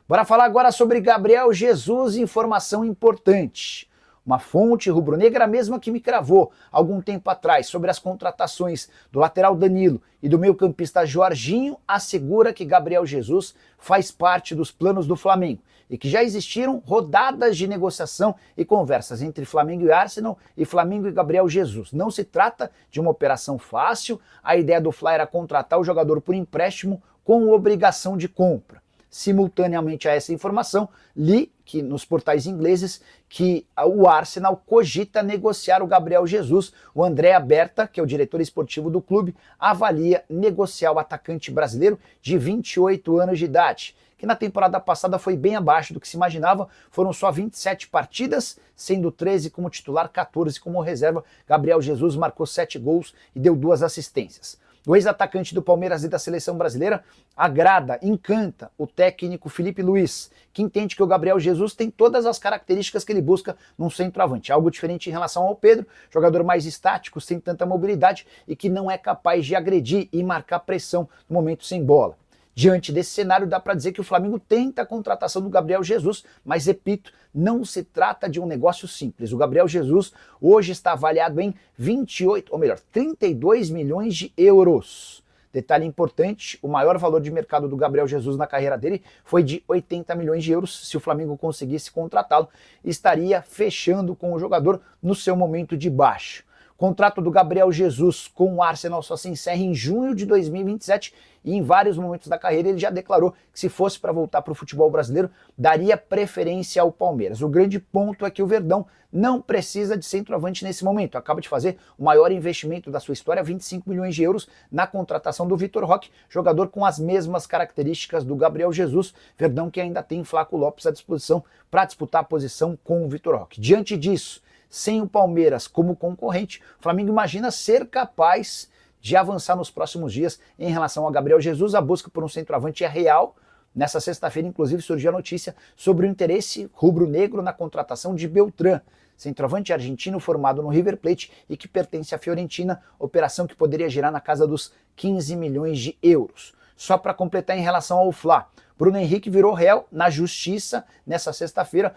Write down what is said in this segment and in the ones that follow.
Bora falar agora sobre Gabriel Jesus, informação importante. Uma fonte rubro-negra, a mesma que me cravou algum tempo atrás sobre as contratações do lateral Danilo e do meio-campista Jorginho, assegura que Gabriel Jesus faz parte dos planos do Flamengo e que já existiram rodadas de negociação e conversas entre Flamengo e Arsenal e Flamengo e Gabriel Jesus. Não se trata de uma operação fácil, a ideia do Fla era contratar o jogador por empréstimo com obrigação de compra. Simultaneamente a essa informação, li que nos portais ingleses que o Arsenal cogita negociar o Gabriel Jesus. O André Berta, que é o diretor esportivo do clube, avalia negociar o atacante brasileiro de 28 anos de idade, que na temporada passada foi bem abaixo do que se imaginava. Foram só 27 partidas, sendo 13 como titular, 14 como reserva. Gabriel Jesus marcou 7 gols e deu 2 assistências. O ex-atacante do Palmeiras e da seleção brasileira agrada, encanta o técnico Felipe Luiz, que entende que o Gabriel Jesus tem todas as características que ele busca num centroavante. Algo diferente em relação ao Pedro, jogador mais estático, sem tanta mobilidade e que não é capaz de agredir e marcar pressão no momento sem bola. Diante desse cenário, dá para dizer que o Flamengo tenta a contratação do Gabriel Jesus, mas repito, não se trata de um negócio simples. O Gabriel Jesus hoje está avaliado em 28, ou melhor, 32 milhões de euros. Detalhe importante, o maior valor de mercado do Gabriel Jesus na carreira dele foi de 80 milhões de euros. Se o Flamengo conseguisse contratá-lo, estaria fechando com o jogador no seu momento de baixa. O contrato do Gabriel Jesus com o Arsenal só se encerra em junho de 2027 e em vários momentos da carreira ele já declarou que se fosse para voltar para o futebol brasileiro, daria preferência ao Palmeiras. O grande ponto é que o Verdão não precisa de centroavante nesse momento. Acaba de fazer o maior investimento da sua história, 25 milhões de euros, na contratação do Vitor Roque, jogador com as mesmas características do Gabriel Jesus. Verdão que ainda tem Flaco Lopes à disposição para disputar a posição com o Vitor Roque. Diante disso, sem o Palmeiras como concorrente, o Flamengo imagina ser capaz de avançar nos próximos dias em relação a Gabriel Jesus. A busca por um centroavante é real. Nessa sexta-feira, inclusive, surgiu a notícia sobre o interesse rubro-negro na contratação de Beltrán, centroavante argentino formado no River Plate e que pertence à Fiorentina, operação que poderia girar na casa dos 15 milhões de euros. Só para completar em relação ao Fla, Bruno Henrique virou réu na justiça nessa sexta-feira.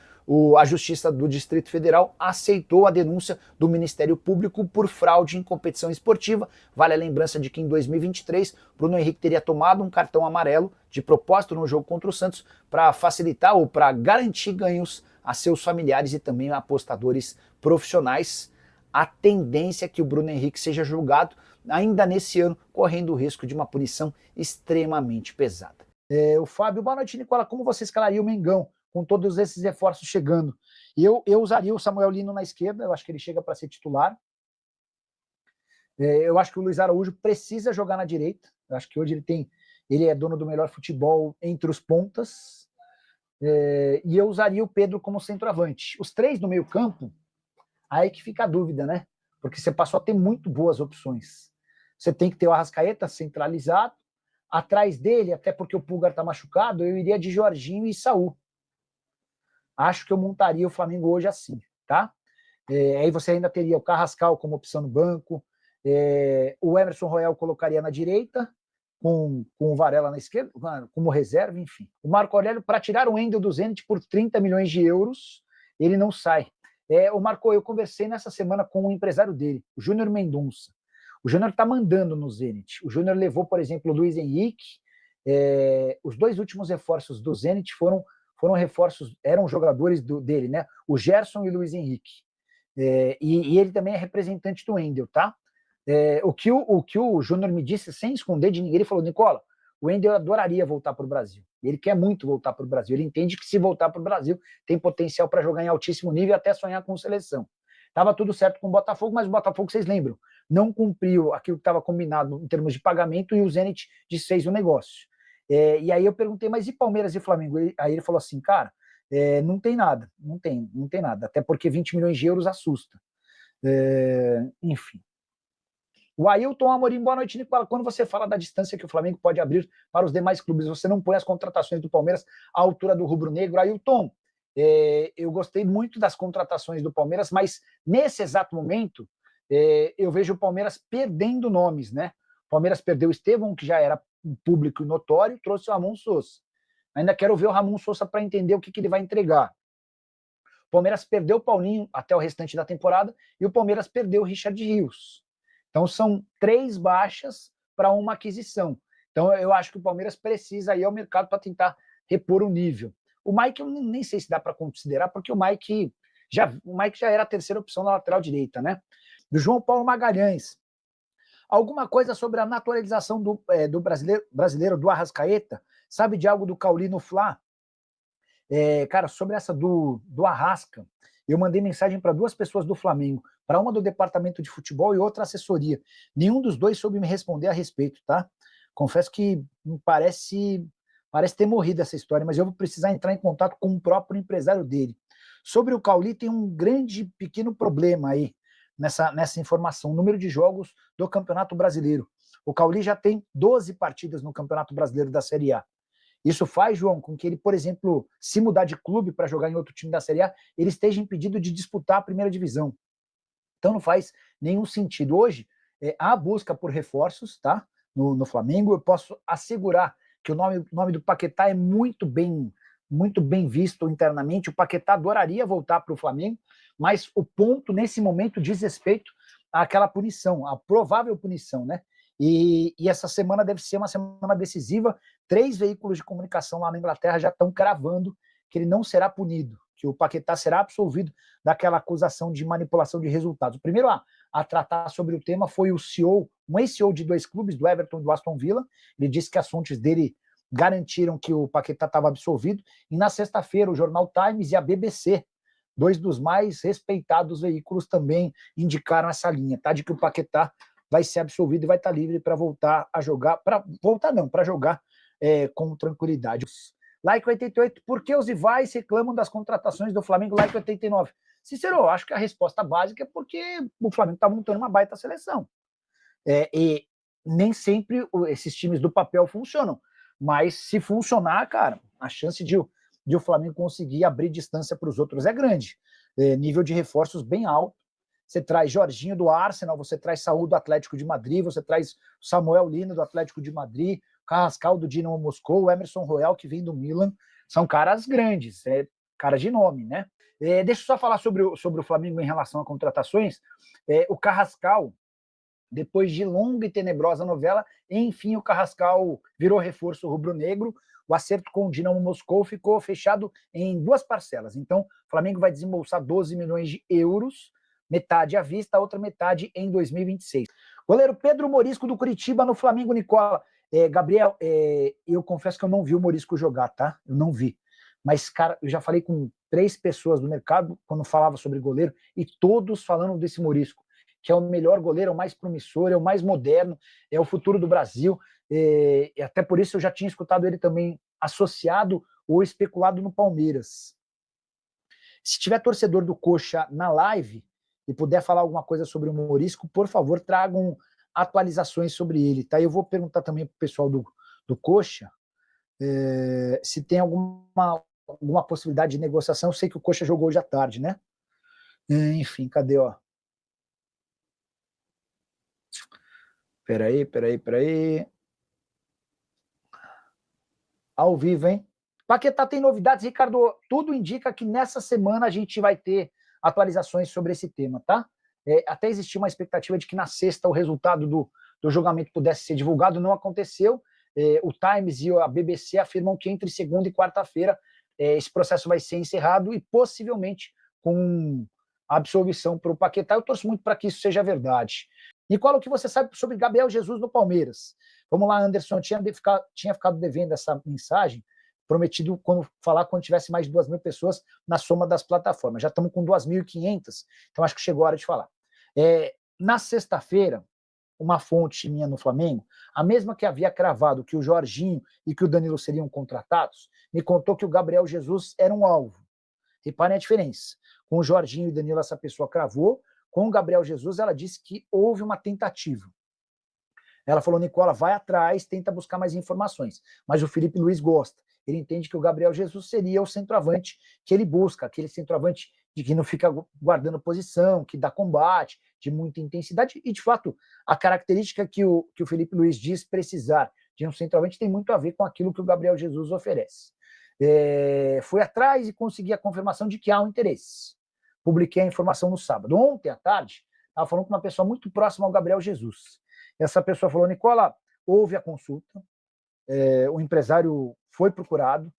A Justiça do Distrito Federal aceitou a denúncia do Ministério Público por fraude em competição esportiva. Vale a lembrança de que em 2023, Bruno Henrique teria tomado um cartão amarelo de propósito no jogo contra o Santos para facilitar ou para garantir ganhos a seus familiares e também a apostadores profissionais. A tendência é que o Bruno Henrique seja julgado ainda nesse ano, correndo o risco de uma punição extremamente pesada. O Fábio, boa noite, Nicola. Como você escalaria o Mengão com todos esses reforços chegando? Eu usaria o Samuel Lino na esquerda, eu acho que ele chega para ser titular. Eu acho que o Luiz Araújo precisa jogar na direita. Eu acho que hoje ele é dono do melhor futebol entre os pontas. E eu usaria o Pedro como centroavante. Os 3 no meio campo, aí que fica a dúvida, né? Porque você passou a ter muito boas opções. Você tem que ter o Arrascaeta centralizado. Atrás dele, até porque o Pulgar está machucado, eu iria de Jorginho e Saul. Acho que eu montaria o Flamengo hoje assim, tá? Aí você ainda teria o Carrascal como opção no banco, o Emerson Royal colocaria na direita, com o Varela na esquerda, como reserva, enfim. O Marco Aurélio, para tirar o Wendel do Zenit por 30 milhões de euros, ele não sai. O Marco, eu conversei nessa semana com o empresário dele, o Júnior Mendonça. O Júnior está mandando no Zenit. O Júnior levou, por exemplo, o Luiz Henrique. Os 2 últimos reforços do Zenit foram reforços, eram jogadores dele, né? O Gerson e o Luiz Henrique. E ele também é representante do Wendel, tá? O que o Júnior me disse, sem esconder de ninguém, ele falou: Nicola, o Wendel adoraria voltar para o Brasil. Ele quer muito voltar para o Brasil. Ele entende que se voltar para o Brasil tem potencial para jogar em altíssimo nível e até sonhar com seleção. Estava tudo certo com o Botafogo, mas o Botafogo, vocês lembram, não cumpriu aquilo que estava combinado em termos de pagamento e o Zenit desfez o negócio. E aí eu perguntei, mas e Palmeiras e Flamengo? Aí ele falou assim, cara, não tem nada, não tem nada, até porque 20 milhões de euros assusta. Enfim. O Ailton Amorim, boa noite, Nicola. Quando você fala da distância que o Flamengo pode abrir para os demais clubes, você não põe as contratações do Palmeiras à altura do rubro-negro? Ailton, eu gostei muito das contratações do Palmeiras, mas nesse exato momento eu vejo o Palmeiras perdendo nomes, né? O Palmeiras perdeu o Estevão, que já era público e notório, trouxe o Ramon Sousa. Ainda quero ver o Ramon Sousa para entender o que ele vai entregar. O Palmeiras perdeu o Paulinho até o restante da temporada e o Palmeiras perdeu o Richard Rios. Então são 3 baixas para uma aquisição. Então eu acho que o Palmeiras precisa ir ao mercado para tentar repor o nível. O Mike eu nem sei se dá para considerar, porque o Mike já era a terceira opção na lateral direita, né? Do João Paulo Magalhães. Alguma coisa sobre a naturalização do brasileiro do Arrascaeta? Sabe de algo do Cauli no Fla? Cara, sobre essa do Arrasca, eu mandei mensagem para 2 pessoas do Flamengo, para uma do departamento de futebol e outra assessoria. Nenhum dos 2 soube me responder a respeito, tá? Confesso que me parece ter morrido essa história, mas eu vou precisar entrar em contato com o próprio empresário dele. Sobre o Cauli, tem um pequeno problema aí nessa informação, o número de jogos do Campeonato Brasileiro. O Cauli já tem 12 partidas no Campeonato Brasileiro da Série A. Isso faz, João, com que ele, por exemplo, se mudar de clube para jogar em outro time da Série A, ele esteja impedido de disputar a primeira divisão. Então não faz nenhum sentido. Hoje, há busca por reforços, tá? No Flamengo. Eu posso assegurar que o nome do Paquetá é muito bem visto internamente. O Paquetá adoraria voltar para o Flamengo, mas o ponto, nesse momento, diz respeito àquela punição, à provável punição, né? E essa semana deve ser uma semana decisiva. 3 veículos de comunicação lá na Inglaterra já estão cravando que ele não será punido, que o Paquetá será absolvido daquela acusação de manipulação de resultados. O primeiro a tratar sobre o tema foi o CEO, um ex-CEO de 2 clubes, do Everton e do Aston Villa. Ele disse que as fontes dele garantiram que o Paquetá estava absolvido. E na sexta-feira, o jornal Times e a BBC, 2 dos mais respeitados veículos, também indicaram essa linha, tá? De que o Paquetá vai ser absolvido e vai estar livre para voltar a jogar, para jogar com tranquilidade. Like 88, por que os rivais reclamam das contratações do Flamengo? Like 89. Cícero, eu acho que a resposta básica é porque o Flamengo está montando uma baita seleção. E nem sempre esses times do papel funcionam, mas se funcionar, cara, a chance de o Flamengo conseguir abrir distância para os outros é grande. Nível de reforços bem alto. Você traz Jorginho do Arsenal, você traz Saúl do Atlético de Madrid, você traz Samuel Lino do Atlético de Madrid, Carrascal do Dinamo Moscou, o Emerson Royal, que vem do Milan. São caras grandes, caras de nome, né? Deixa eu só falar sobre o Flamengo em relação a contratações. O Carrascal, depois de longa e tenebrosa novela, enfim, o Carrascal virou reforço rubro-negro. O acerto com o Dinamo Moscou ficou fechado em 2 parcelas. Então, o Flamengo vai desembolsar 12 milhões de euros, metade à vista, a outra metade em 2026. Goleiro Pedro Morisco do Curitiba no Flamengo, Nicola. Gabriel, eu confesso que eu não vi o Morisco jogar, tá? Eu não vi. Mas, cara, eu já falei com 3 pessoas do mercado quando falava sobre goleiro e todos falando desse Morisco, que é o melhor goleiro, é o mais promissor, é o mais moderno, é o futuro do Brasil. E até por isso eu já tinha escutado ele também associado ou especulado no Palmeiras. Se tiver torcedor do Coxa na live e puder falar alguma coisa sobre o Morisco, por favor, tragam atualizações sobre ele, tá? Eu vou perguntar também pro pessoal do Coxa se tem alguma possibilidade de negociação. Eu sei que o Coxa jogou hoje à tarde, né? Enfim, cadê, ó? Peraí. Ao vivo, hein? Paquetá tem novidades, Ricardo. Tudo indica que nessa semana a gente vai ter atualizações sobre esse tema, tá? Até existia uma expectativa de que na sexta o resultado do julgamento pudesse ser divulgado, não aconteceu. O Times e a BBC afirmam que entre segunda e quarta-feira esse processo vai ser encerrado e possivelmente com a absolvição para o Paquetá. Eu torço muito para que isso seja verdade. Nicola, o que você sabe sobre Gabriel Jesus no Palmeiras? Vamos lá, Anderson, tinha ficado devendo essa mensagem, prometido quando tivesse mais de 2.000 pessoas na soma das plataformas. Já estamos com 2.500, então acho que chegou a hora de falar. Na sexta-feira, uma fonte minha no Flamengo, a mesma que havia cravado que o Jorginho e que o Danilo seriam contratados, me contou que o Gabriel Jesus era um alvo. Reparem a diferença. Com o Jorginho e o Danilo, essa pessoa cravou. Com o Gabriel Jesus, ela disse que houve uma tentativa. Ela falou, Nicola, vai atrás, tenta buscar mais informações. Mas o Felipe Luiz gosta. Ele entende que o Gabriel Jesus seria o centroavante que ele busca, aquele centroavante de que não fica guardando posição, que dá combate, de muita intensidade. E, de fato, a característica que o Felipe Luiz diz precisar de um centroavante tem muito a ver com aquilo que o Gabriel Jesus oferece. Fui atrás e consegui a confirmação de que há um interesse. Publiquei a informação no sábado. Ontem à tarde, estava falando com uma pessoa muito próxima ao Gabriel Jesus. Essa pessoa falou: Nicola, houve a consulta, o empresário foi procurado,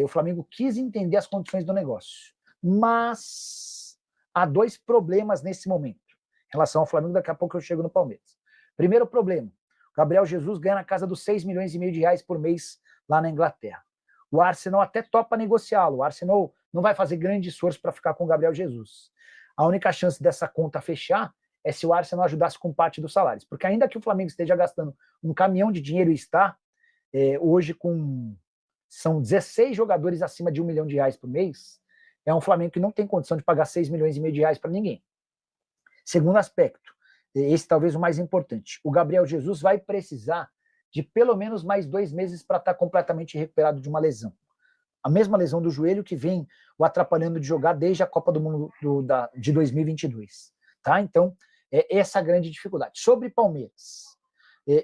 o Flamengo quis entender as condições do negócio. Mas há 2 problemas nesse momento. Em relação ao Flamengo, daqui a pouco eu chego no Palmeiras. Primeiro problema: o Gabriel Jesus ganha na casa dos 6,5 milhões de reais por mês lá na Inglaterra. O Arsenal até topa negociá-lo. O Arsenal não vai fazer grande esforço para ficar com o Gabriel Jesus. A única chance dessa conta fechar é se o Arsenal ajudasse com parte dos salários. Porque ainda que o Flamengo esteja gastando um caminhão de dinheiro e está, hoje são 16 jogadores acima de 1 milhão de reais por mês, é um Flamengo que não tem condição de pagar 6,5 milhões de reais para ninguém. Segundo aspecto, esse talvez o mais importante, o Gabriel Jesus vai precisar de pelo menos mais 2 meses para estar completamente recuperado de uma lesão. A mesma lesão do joelho que vem o atrapalhando de jogar desde a Copa do Mundo de 2022. Tá? Então, essa a grande dificuldade. Sobre Palmeiras,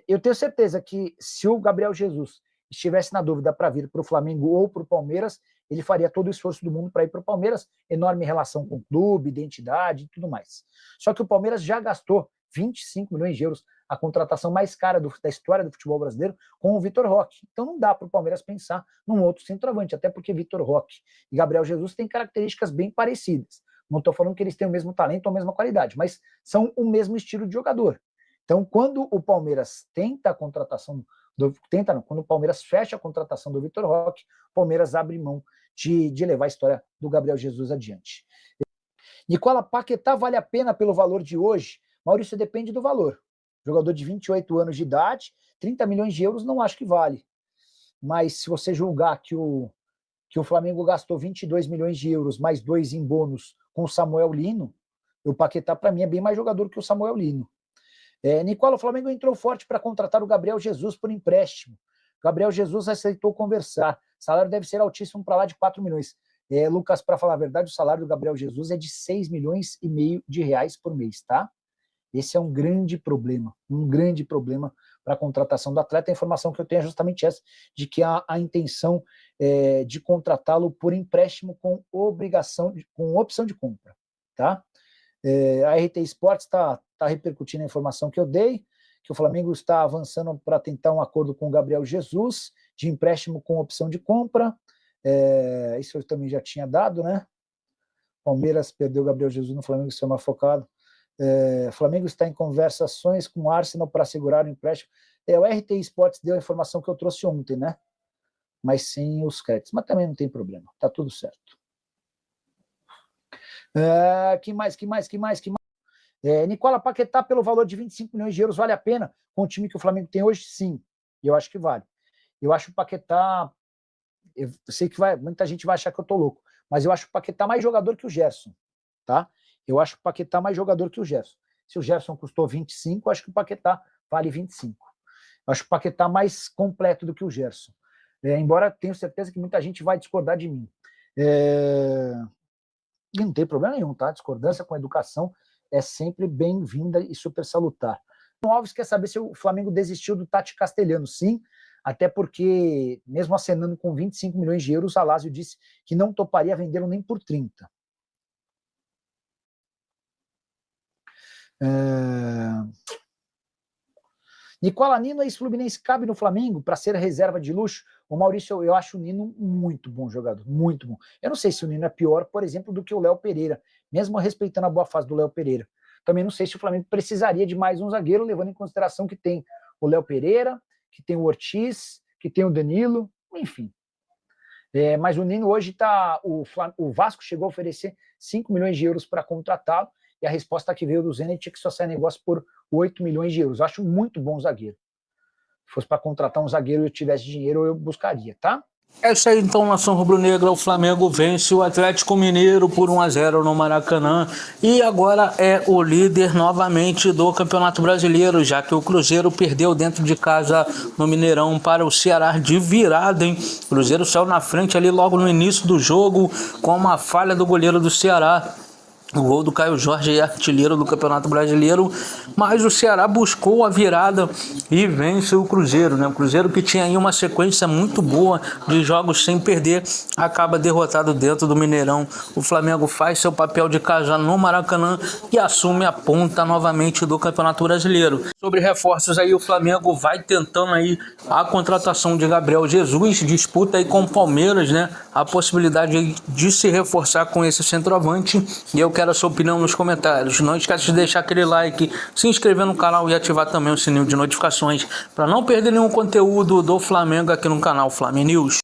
eu tenho certeza que se o Gabriel Jesus estivesse na dúvida para vir para o Flamengo ou para o Palmeiras, ele faria todo o esforço do mundo para ir para o Palmeiras, enorme relação com o clube, identidade e tudo mais. Só que o Palmeiras já gastou 25 milhões de euros, a contratação mais cara da história do futebol brasileiro, com o Vitor Roque. Então não dá para o Palmeiras pensar num outro centroavante, até porque Vitor Roque e Gabriel Jesus têm características bem parecidas. Não estou falando que eles têm o mesmo talento ou a mesma qualidade, mas são o mesmo estilo de jogador. Então, quando o Palmeiras tenta a contratação quando o Palmeiras fecha a contratação do Vitor Roque, o Palmeiras abre mão de levar a história do Gabriel Jesus adiante. Nicola, Paquetá vale a pena pelo valor de hoje? Maurício, depende do valor. Jogador de 28 anos de idade, 30 milhões de euros não acho que vale. Mas se você julgar que o Flamengo gastou 22 milhões de euros, mais 2 em bônus com o Samuel Lino, o Paquetá para mim é bem mais jogador que o Samuel Lino. Nicola, o Flamengo entrou forte para contratar o Gabriel Jesus por empréstimo. Gabriel Jesus aceitou conversar. O salário deve ser altíssimo para lá de 4 milhões. Lucas, para falar a verdade, o salário do Gabriel Jesus é de 6,5 milhões de reais por mês, tá? Esse é um grande problema para a contratação do atleta. A informação que eu tenho é justamente essa, de que há a intenção de contratá-lo por empréstimo com opção de compra, tá? A RT Sports está repercutindo a informação que eu dei, que o Flamengo está avançando para tentar um acordo com o Gabriel Jesus, de empréstimo com opção de compra. Isso eu também já tinha dado, né? Palmeiras perdeu o Gabriel Jesus no Flamengo, isso é uma focada. Flamengo está em conversações com o Arsenal para segurar o empréstimo. O RT Sports deu a informação que eu trouxe ontem, né? Mas sem os créditos. Mas também não tem problema, tá tudo certo. Que mais? Nicola, Paquetá pelo valor de 25 milhões de euros vale a pena com o time que o Flamengo tem hoje? Sim, eu acho que vale. Eu acho o Paquetá, eu sei que muita gente vai achar que eu tô louco, mas eu acho o Paquetá mais jogador que o Gerson, tá? Eu acho o Paquetá mais jogador que o Gerson. Se o Gerson custou 25, eu acho que o Paquetá vale 25. Eu acho o Paquetá mais completo do que o Gerson. Embora tenho certeza que muita gente vai discordar de mim. E não tem problema nenhum, tá? Discordância com a educação é sempre bem-vinda e super salutar. O Alves quer saber se o Flamengo desistiu do Tati Castelhano. Sim, até porque, mesmo acenando com 25 milhões de euros, a Lazio disse que não toparia vendê-lo nem por 30. Nicola, Nino, ex-Fluminense, cabe no Flamengo para ser reserva de luxo? O Maurício, eu acho o Nino muito bom jogador, muito bom. Eu não sei se o Nino é pior, por exemplo, do que o Léo Pereira, mesmo respeitando a boa fase do Léo Pereira. Também não sei se o Flamengo precisaria de mais um zagueiro, levando em consideração que tem o Léo Pereira, que tem o Ortiz, que tem o Danilo, enfim. Mas o Nino hoje está... O Vasco chegou a oferecer 5 milhões de euros para contratá-lo, e a resposta que veio do Zenit é que só sai negócio por 8 milhões de euros. Eu acho muito bom zagueiro. Se fosse para contratar um zagueiro e eu tivesse dinheiro, eu buscaria, tá? É isso aí, então, nação rubro-negra. O Flamengo vence o Atlético Mineiro por 1-0 no Maracanã e agora é o líder novamente do Campeonato Brasileiro, já que o Cruzeiro perdeu dentro de casa no Mineirão para o Ceará de virada, hein? O Cruzeiro saiu na frente ali logo no início do jogo com uma falha do goleiro do Ceará. O gol do Caio Jorge é artilheiro do Campeonato Brasileiro, mas o Ceará buscou a virada e vence o Cruzeiro, né? O Cruzeiro, que tinha aí uma sequência muito boa de jogos sem perder, acaba derrotado dentro do Mineirão. O Flamengo faz seu papel de casa no Maracanã e assume a ponta novamente do Campeonato Brasileiro. Sobre reforços aí, o Flamengo vai tentando aí a contratação de Gabriel Jesus, disputa aí com o Palmeiras, né? A possibilidade de se reforçar com esse centroavante, e eu quero a sua opinião nos comentários. Não esquece de deixar aquele like, se inscrever no canal e ativar também o sininho de notificações para não perder nenhum conteúdo do Flamengo aqui no canal Flamengo News.